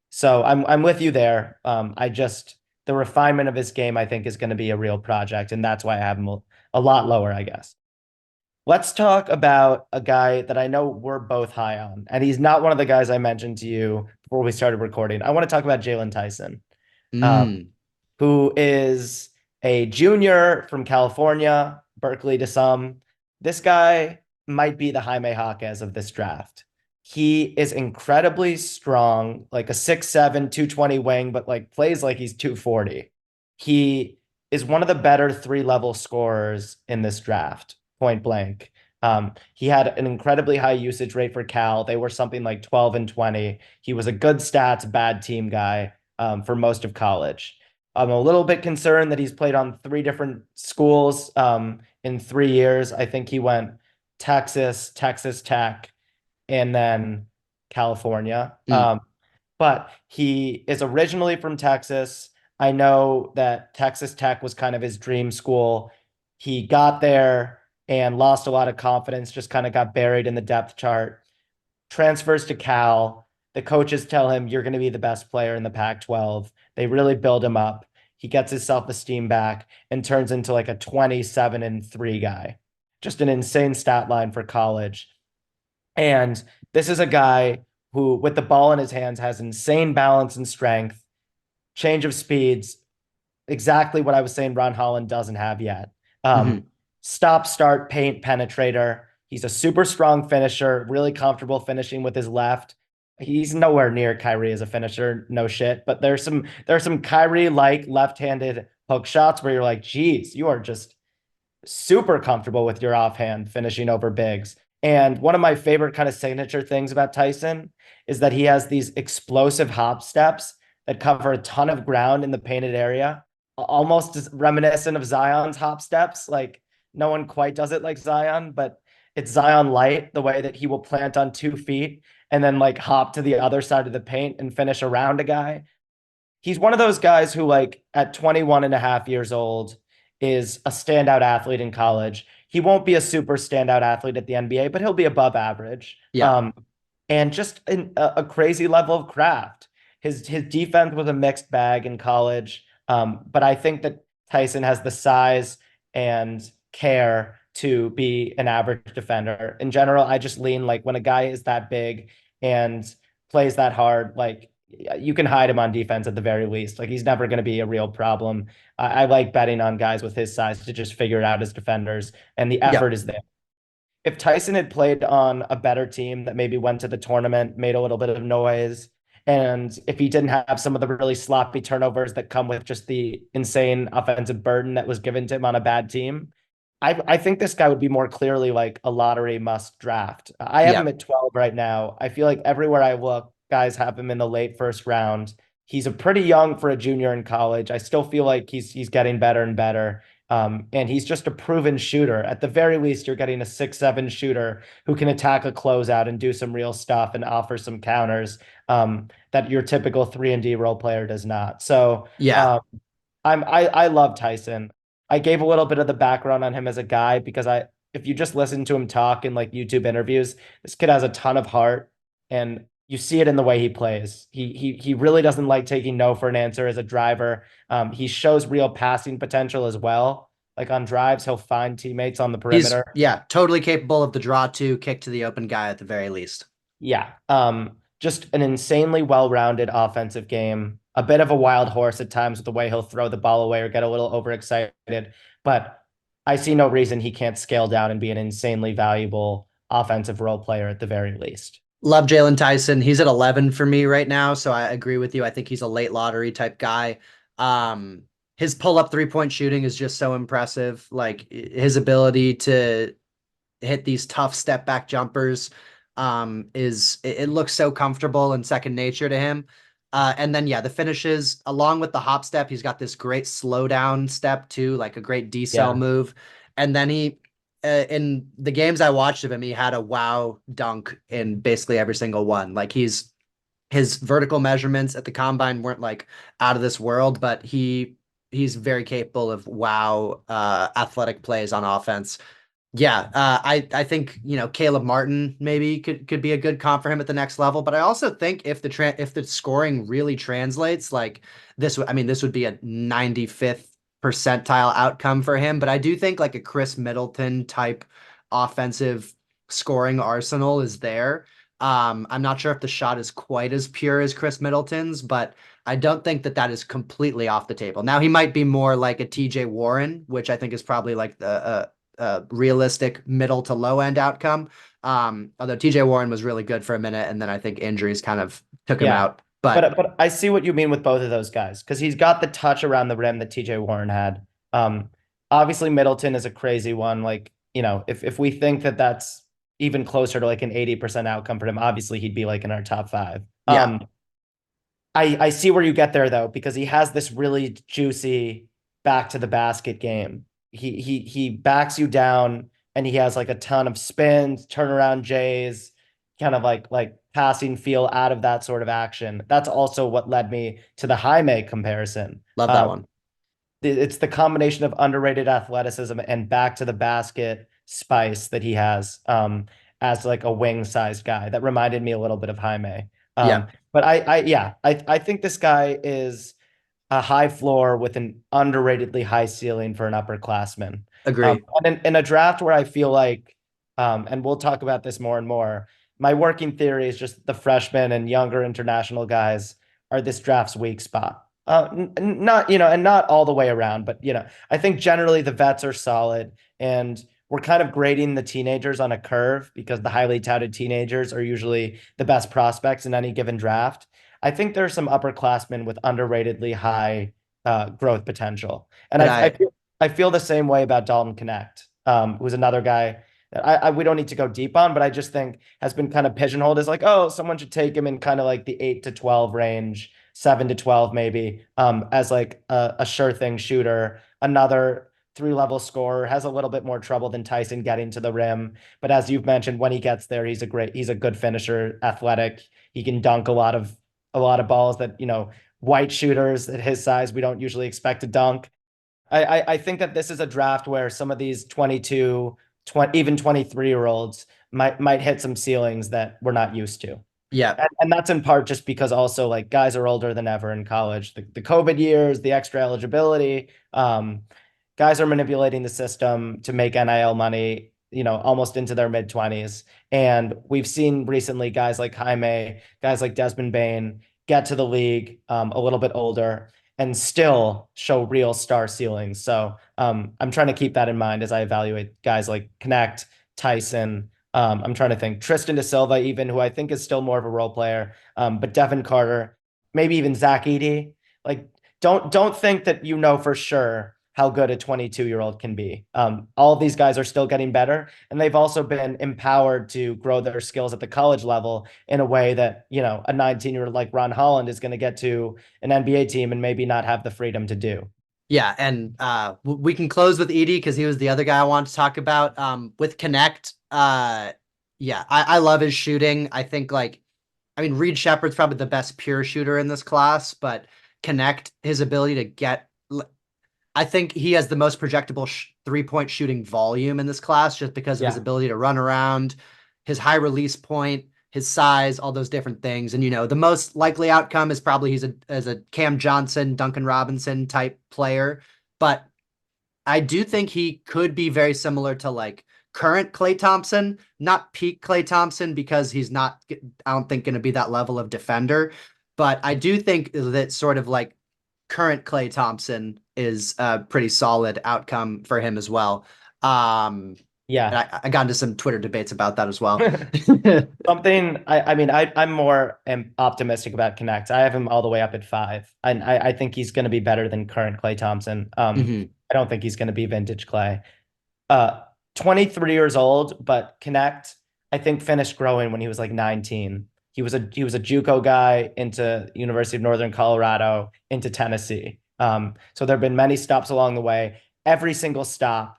So I'm with you there. I just the refinement of his game I think is going to be a real project, and that's why I have him a lot lower, I guess. Let's talk about a guy that I know we're both high on, and he's not one of the guys I mentioned to you before we started recording. I want to talk about Jaylon Tyson, um, mm, who is a junior from California, Berkeley to some. This guy might be the Jaime Jaquez of this draft. He is incredibly strong, like a 6'7", 220 wing, but like plays like he's 240. He is one of the better three-level scorers in this draft, point blank. He had an incredibly high usage rate for Cal. They were something like 12 and 20. He was a good stats, bad team guy for most of college. I'm a little bit concerned that he's played on three different schools in 3 years. I think he went Texas, Texas Tech, and then California. mm, But he is originally from Texas. I know that Texas Tech was kind of his dream school. He got there and lost a lot of confidence, just kind of got buried in the depth chart. Transfers to Cal. The coaches tell him, you're going to be the best player in the Pac-12. They really build him up. He gets his self-esteem back and turns into like a 27-3 guy. Just an insane stat line for college. And this is a guy who, with the ball in his hands, has insane balance and strength, change of speeds, exactly what I was saying Ron Holland doesn't have yet. mhm. Stop, start, paint, penetrator. He's a super strong finisher, really comfortable finishing with his left. He's nowhere near Kyrie as a finisher, no shit. But there's some Kyrie-like left-handed hook shots where you're like, geez, you are just super comfortable with your offhand finishing over bigs. And one of my favorite kind of signature things about Tyson is that he has these explosive hop steps that cover a ton of ground in the painted area, almost reminiscent of Zion's hop steps. Like no one quite does it like Zion, but it's Zion light, the way that he will plant on 2 feet and then like hop to the other side of the paint and finish around a guy. He's one of those guys who like at 21 and a half years old is a standout athlete in college. He won't be a super standout athlete at the NBA, but he'll be above average. Yeah, And just a crazy level of craft. His defense was a mixed bag in college, but I think that Tyson has the size and care to be an average defender. In general, I just lean like when a guy is that big and plays that hard, like you can hide him on defense at the very least. Like he's never going to be a real problem. I like betting on guys with his size to just figure it out as defenders, and the yeah, effort is there. If Tyson had played on a better team that maybe went to the tournament, made a little bit of noise, And if he didn't have some of the really sloppy turnovers that come with just the insane offensive burden that was given to him on a bad team, I think this guy would be more clearly like a lottery must draft. I have Yeah. him at 12 right now. I feel like everywhere I look, guys have him in the late first round. He's a pretty young for a junior in college. I still feel like he's getting better and better. And he's just a proven shooter. At the very least, you're getting a 6'7" shooter who can attack a closeout and do some real stuff and offer some counters that your typical 3-and-D role player does not. So Yeah. um, I love Tyson. I gave a little bit of the background on him as a guy because if you just listen to him talk in like YouTube interviews, this kid has a ton of heart, and you see it in the way he plays. He really doesn't like taking no for an answer as a driver. He shows real passing potential as well. Like on drives, he'll find teammates on the He's perimeter. yeah, totally capable of the draw two, kick to the open guy at the very least. Yeah. Just an insanely well-rounded offensive game. A bit of a wild horse at times with the way he'll throw the ball away or get a little overexcited, but I see no reason he can't scale down and be an insanely valuable offensive role player at the very least. Love Jaylon Tyson. He's at 11 for me right now, so I agree with you. I think he's a late lottery type guy. Um, his pull-up three-point shooting is just so impressive. Like his ability to hit these tough step back jumpers it looks so comfortable and second nature to him. And then yeah, the finishes along with the hop step, he's got this great slow down step too, like a great decel Yeah. move. And then he in the games I watched of him, he had a wow dunk in basically every single one. Like his vertical measurements at the combine weren't like out of this world, but he's very capable of wow athletic plays on offense. Yeah, I think Caleb Martin maybe could be a good comp for him at the next level, but I also think if the scoring really translates, like I mean this would be a 95th percentile outcome for him, but I do think like a Chris Middleton type offensive scoring arsenal is there. I'm not sure if the shot is quite as pure as Chris Middleton's, but I don't think that is completely off the table. Now he might be more like a TJ Warren, which I think is probably like the realistic middle to low end outcome. Although TJ Warren was really good for a minute, and then I think injuries kind of took him Yeah. out. But But I see what you mean with both of those guys because he's got the touch around the rim that TJ Warren had. Um, Obviously Middleton is a crazy one. Like, if we think that that's even closer to like an 80% outcome for him, obviously he'd be like in our top five. yeah, I see where you get there though, because he has this really juicy back to the basket game. He backs you down and he has like a ton of spins, turnaround J's, kind of like passing feel out of that sort of action. That's also what led me to the Jaime comparison. love that one. It's the combination of underrated athleticism and back to the basket spice that he has as like a wing sized guy that reminded me a little bit of Jaime. Yeah, But I think this guy is a high floor with an underratedly high ceiling for an upperclassman. agree. And in a draft where I feel like, and we'll talk about this more and more, my working theory is just the freshmen and younger international guys are this draft's weak spot. Not, and not all the way around, but, I think generally the vets are solid and we're kind of grading the teenagers on a curve because the highly touted teenagers are usually the best prospects in any given draft. I think there are some upperclassmen with underratedly high growth potential. And And I feel the same way about Dalton Knecht, who's another guy that we don't need to go deep on, but I just think has been kind of pigeonholed as like, oh, someone should take him in kind of like the 8 to 12 range, 7 to 12 maybe, as like a sure thing shooter. Another three-level scorer, has a little bit more trouble than Tyson getting to the rim. But as you've mentioned, when he gets there, he's a good finisher, athletic. He can dunk a lot of balls that, white shooters at his size we don't usually expect to dunk. I think that this is a draft where some of these 22, 20, even 23-year-olds might hit some ceilings that we're not used to. yeah, And that's in part just because also like guys are older than ever in college. The COVID years, the extra eligibility, guys are manipulating the system to make NIL money, almost into their mid 20s. And we've seen recently guys like Jaime, guys like Desmond Bain get to the league a little bit older and still show real star ceilings. So I'm trying to keep that in mind as I evaluate guys like Knecht, Tyson, I'm trying to think. Tristan da Silva, even, who I think is still more of a role player. But Devin Carter, maybe even Zach Edey. Like, don't think that you know for sure how good a 22-year-old can be. All of these guys are still getting better, and they've also been empowered to grow their skills at the college level in a way that, a 19-year-old like Ron Holland is going to get to an NBA team and maybe not have the freedom to do. Yeah, and we can close with Edey because he was the other guy I wanted to talk about. With Connect, yeah, I love his shooting. I think I mean, Reed Shepard's probably the best pure shooter in this class, but Connect, his ability to get, I think he has the most projectable 3-point shooting volume in this class just because of his Yeah. ability to run around, his high release point, his size, all those different things. And the most likely outcome is probably he's as a Cam Johnson, Duncan Robinson type player. But I do think he could be very similar to current Klay Thompson, not peak Klay Thompson because he's not, I don't think, going to be that level of defender. But I do think that sort of current Klay Thompson is a pretty solid outcome for him as well. And Yeah. I got into some Twitter debates about that as well. Something I mean I'm more optimistic about Connect. I have him all the way up at 5, and I think he's going to be better than current Klay Thompson. Mhm. I don't think he's going to be vintage Klay. Uh, 23 years old, but Connect I think finished growing when he was like 19. He was a JUCO guy into University of Northern Colorado into Tennessee. So there have been many stops along the way. Every single stop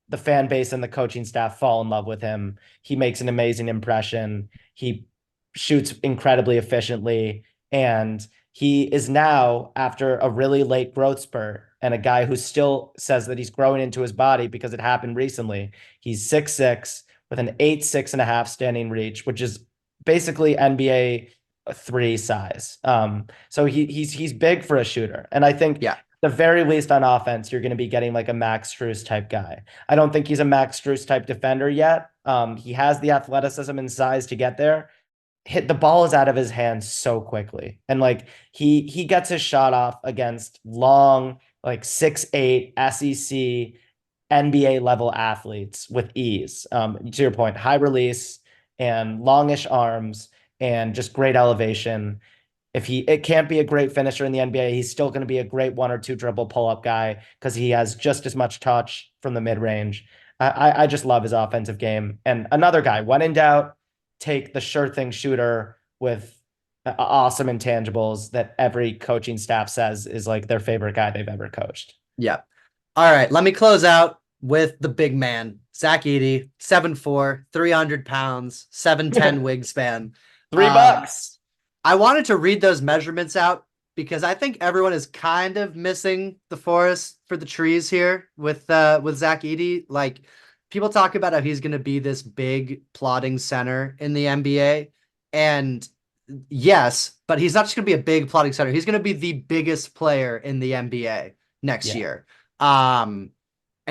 the fan base and the coaching staff fall in love with him. He makes an amazing impression. He shoots incredibly efficiently. And he is now, after a really late growth spurt, and a guy who still says that he's growing into his body because it happened recently. He's 6'6" with an 8'6.5" standing reach, which is basically NBA 3 size. So he's big for a shooter. And I think Yeah. the very least on offense, you're going to be getting like a Max Strus type guy. I don't think he's a Max Strus type defender yet. He has the athleticism and size to get there. Hit the ball is out of his hands so quickly, and like he gets his shot off against long, like 6'8" SEC NBA level athletes with ease. To your point, high release and longish arms and just great elevation. If it can't be a great finisher in the NBA, he's still going to be a great 1 or 2 dribble pull up guy because he has just as much touch from the mid range. I just love his offensive game. And another guy, when in doubt, take the sure thing shooter with awesome intangibles that every coaching staff says is like their favorite guy they've ever coached. Yeah. All right. Let me close out with the big man, Zach Edey, 7'4", 300 pounds, 7'10" wingspan. $3. I wanted to read those measurements out because I think everyone is kind of missing the forest for the trees here with Zach Edey. Like, people talk about how he's going to be this big plotting center in the NBA, and yes, but he's not just going to be a big plotting center. He's going to be the biggest player in the NBA next Yeah. year. And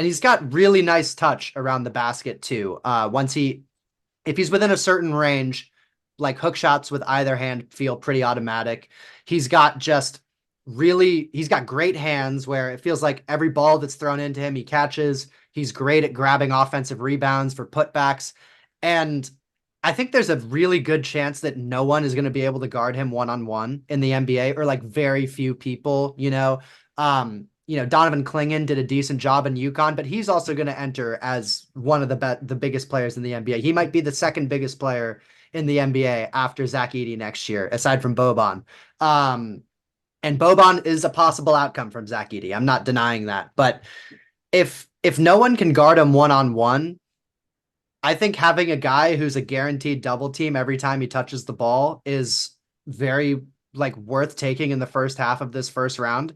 he's got really nice touch around the basket too. If he's within a certain range, like hook shots with either hand feel pretty automatic. He's got great hands where it feels like every ball that's thrown into him, he catches. He's great at grabbing offensive rebounds for putbacks. And I think there's a really good chance that no one is going to be able to guard him one-on-one in the NBA, or like very few people, Donovan Clingan did a decent job in UConn, but he's also going to enter as one of the biggest players in the NBA. He might be the second biggest player in the NBA after Zach Edey next year, aside from Boban. And Boban is a possible outcome from Zach Edey. I'm not denying that. But if no one can guard him one-on-one, I think having a guy who's a guaranteed double team every time he touches the ball is very worth taking in the first half of this first round.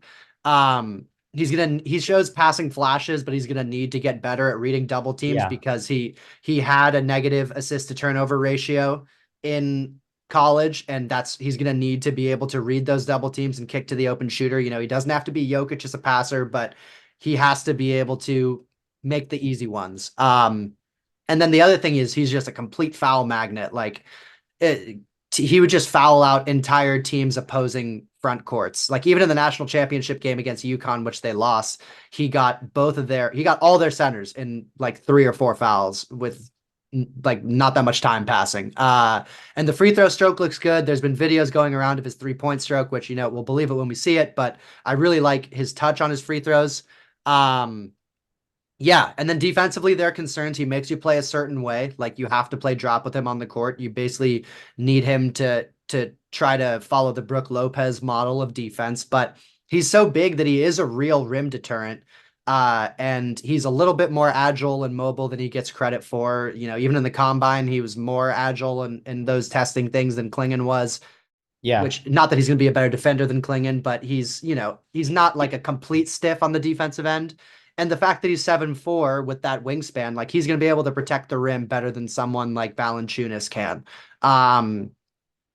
He shows passing flashes, but he's gonna need to get better at reading double teams Yeah. because he had a negative assist to turnover ratio in college, and he's gonna need to be able to read those double teams and kick to the open shooter. He doesn't have to be Jokic as a passer, but he has to be able to make the easy ones. And then the other thing is he's just a complete foul magnet. He would just foul out entire teams' opposing front courts. Like, even in the national championship game against UConn, which they lost, he got all their centers in like 3 or 4 fouls with like not that much time passing. And the free throw stroke looks good. There's been videos going around of his 3-point stroke, which, we'll believe it when we see it, but I really like his touch on his free throws. Um, yeah, and then defensively, there are concerns. He makes you play a certain way. Like you have to play drop with him on the court. You basically need him to try to follow the Brook Lopez model of defense, but he's so big that he is a real rim deterrent. And he's a little bit more agile and mobile than he gets credit for. Even in the combine, he was more agile in those testing things than Klingon was. Yeah. Which, not that he's going to be a better defender than Klingon, but he's not like a complete stiff on the defensive end. And the fact that he's 7'4" with that wingspan, like he's going to be able to protect the rim better than someone like Valanciunas can.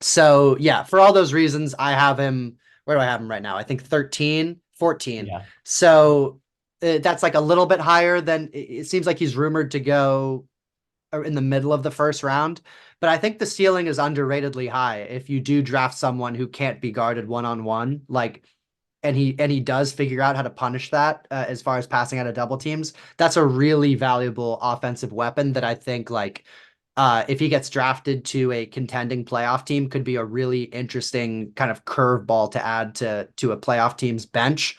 So yeah, for all those reasons, I have him. Where do I have him right now? I think 13, 14. Yeah. So that's like a little bit higher than it seems like he's rumored to go in the middle of the first round. But I think the ceiling is underratedly high if you do draft someone who can't be guarded one-on-one, like, and he does figure out how to punish that as far as passing out of double teams. That's a really valuable offensive weapon that I think, like, if he gets drafted to a contending playoff team, could be a really interesting kind of curveball to add to a playoff team's bench.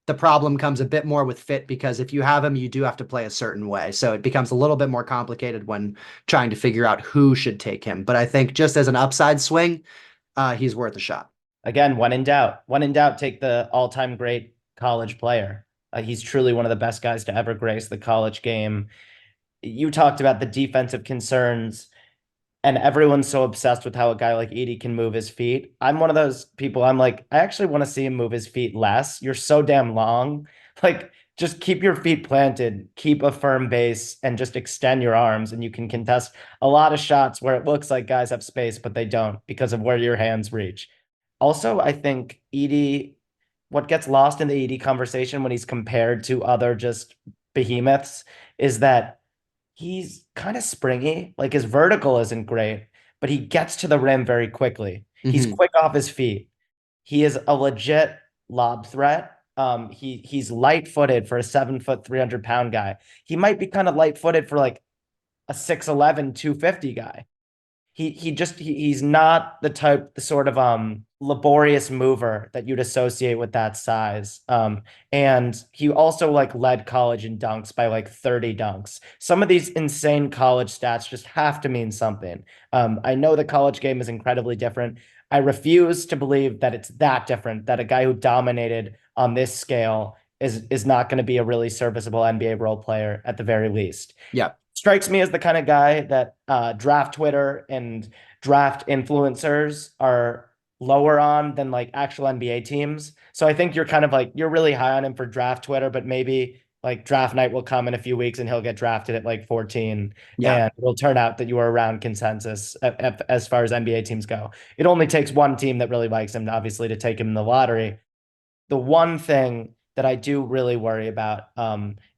The problem comes a bit more with fit because if you have him, you do have to play a certain way. So it becomes a little bit more complicated when trying to figure out who should take him. But I think just as an upside swing, he's worth a shot. Again, when in doubt, take the all-time great college player. He's truly one of the best guys to ever grace the college game. You talked about the defensive concerns, and everyone's so obsessed with how a guy like Edey can move his feet. I'm one of those people. I'm like, I actually want to see him move his feet less. You're so damn long. Like, just keep your feet planted, keep a firm base, and just extend your arms, and you can contest a lot of shots where it looks like guys have space, but they don't because of where your hands reach. Also, I think Edey, what gets lost in the Edey conversation when he's compared to other just behemoths is that he's kind of springy. Like his vertical isn't great, but he gets to the rim very quickly. He's Mm-hmm. quick off his feet. He is a legit lob threat. He's light-footed for a 7 foot, 300 pound guy. He might be kind of light-footed for like a 6'11", 250 guy. He's not the sort of laborious mover that you'd associate with that size. And he also like led college in dunks by like 30 dunks. Some of these insane college stats just have to mean something. I know the college game is incredibly different. I refuse to believe that it's that different, that a guy who dominated on this scale is not going to be a really serviceable NBA role player at the very least. Yeah. Strikes me as the kind of guy that draft Twitter and draft influencers are lower on than like actual NBA teams. So I think you're kind of like, you're really high on him for draft Twitter, but maybe like draft night will come in a few weeks and he'll get drafted at like 14 Yeah. and it'll turn out that you are around consensus as far as NBA teams go. It only takes one team that really likes him, obviously, to take him in the lottery. The one thing that I do really worry about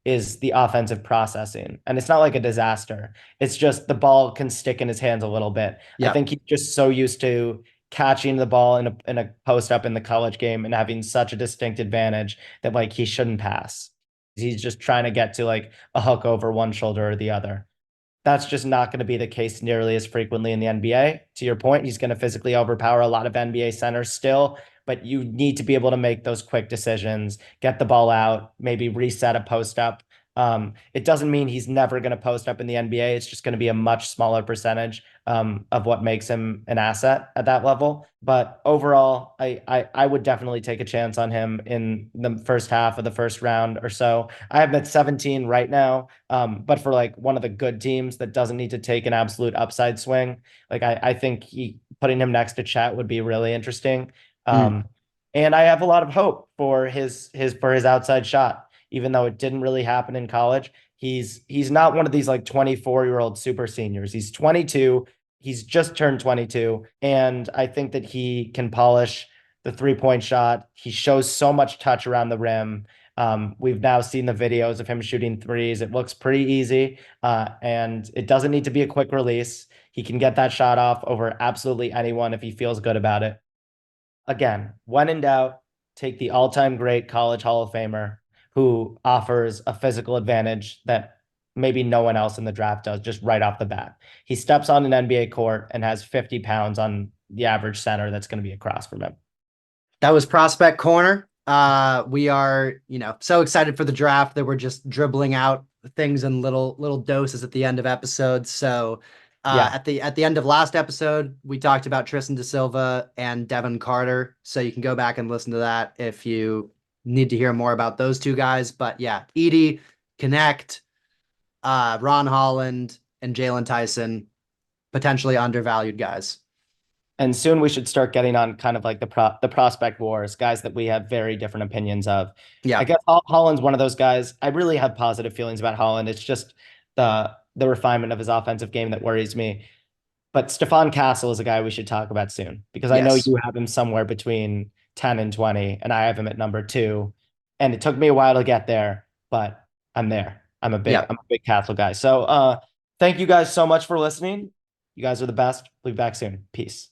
is the offensive processing. And it's not like a disaster. It's just the ball can stick in his hands a little bit. I Yeah. think he's just so used to catching the ball in a post up in the college game and having such a distinct advantage that like he shouldn't pass. He's just trying to get to like a hook over one shoulder or the other. That's just not going to be the case nearly as frequently in the NBA. To your point, he's going to physically overpower a lot of NBA centers still, but you need to be able to make those quick decisions, get the ball out, maybe reset a post up. It doesn't mean he's never going to post up in the NBA. It's just going to be a much smaller percentage of what makes him an asset at that level. But overall, I would definitely take a chance on him in the first half of the first round or so. I have him at 17 right now, but for like one of the good teams that doesn't need to take an absolute upside swing, like I think putting him next to Chet would be really interesting. Mm. Um, and I have a lot of hope for his outside shot, even though it didn't really happen in college. He's not one of these like 24-year-old super seniors. He's 22. He's just turned 22. And I think that he can polish the 3-point shot. He shows so much touch around the rim. We've now seen the videos of him shooting threes. It looks pretty easy. And it doesn't need to be a quick release. He can get that shot off over absolutely anyone if he feels good about it. Again, when in doubt, take the all-time great college Hall of Famer who offers a physical advantage that maybe no one else in the draft does just right off the bat. He steps on an NBA court and has 50 pounds on the average center that's going to be across from him. That was Prospect Corner. We are, so excited for the draft that we're just dribbling out things in little doses at the end of episodes. So Yeah. at the end of last episode, we talked about Tristan da Silva and Devin Carter. So you can go back and listen to that if you need to hear more about those two guys. But yeah, Edey, Knecht, Ron Holland, and Jaylon Tyson, potentially undervalued guys. And soon we should start getting on kind of like the prospect wars, guys that we have very different opinions of. I Yeah. guess Holland's one of those guys. I really have positive feelings about Holland. It's just the refinement of his offensive game that worries me. But Stephon Castle is a guy we should talk about soon because I know Yes. you have him somewhere between 10 and 20, and I have him at number 2. And it took me a while to get there, but I'm there. Yeah. I'm a big Castle guy. So thank you guys so much for listening. You guys are the best. We'll be back soon. Peace.